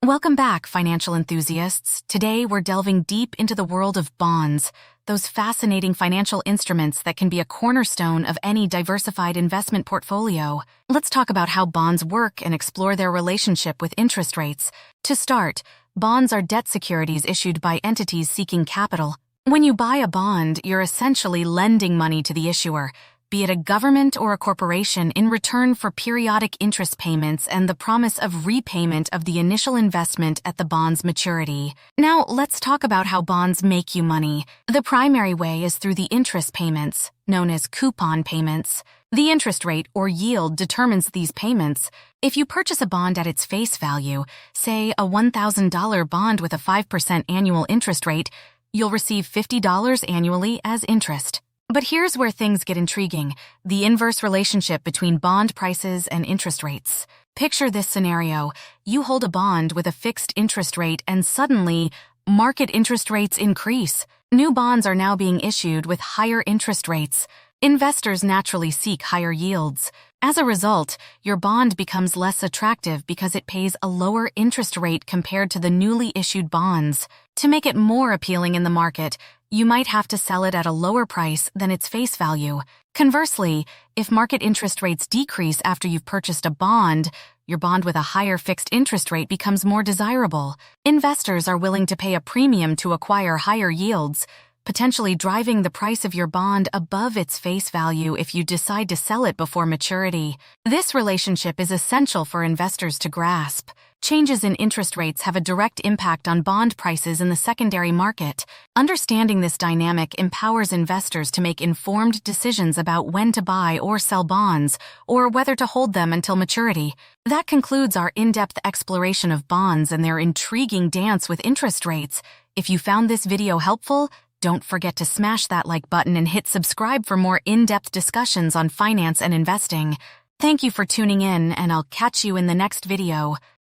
Welcome back, financial enthusiasts. Today, we're delving deep into the world of bonds, those fascinating financial instruments that can be a cornerstone of any diversified investment portfolio. Let's talk about how bonds work and explore their relationship with interest rates. To start, bonds are debt securities issued by entities seeking capital. When you buy a bond, you're essentially lending money to the issuer, be it a government or a corporation, in return for periodic interest payments and the promise of repayment of the initial investment at the bond's maturity. Now, let's talk about how bonds make you money. The primary way is through the interest payments, known as coupon payments. The interest rate or yield determines these payments. If you purchase a bond at its face value, say a $1,000 bond with a 5% annual interest rate, you'll receive $50 annually as interest. But here's where things get intriguing: the inverse relationship between bond prices and interest rates. Picture this scenario. You hold a bond with a fixed interest rate and suddenly, market interest rates increase. New bonds are now being issued with higher interest rates. Investors naturally seek higher yields. As a result, your bond becomes less attractive because it pays a lower interest rate compared to the newly issued bonds. To make it more appealing in the market, you might have to sell it at a lower price than its face value. Conversely, if market interest rates decrease after you've purchased a bond, your bond with a higher fixed interest rate becomes more desirable. Investors are willing to pay a premium to acquire higher yields, potentially driving the price of your bond above its face value if you decide to sell it before maturity. This relationship is essential for investors to grasp. Changes in interest rates have a direct impact on bond prices in the secondary market. Understanding this dynamic empowers investors to make informed decisions about when to buy or sell bonds, or whether to hold them until maturity. That concludes our in-depth exploration of bonds and their intriguing dance with interest rates. If you found this video helpful, don't forget to smash that like button and hit subscribe for more in-depth discussions on finance and investing. Thank you for tuning in, and I'll catch you in the next video.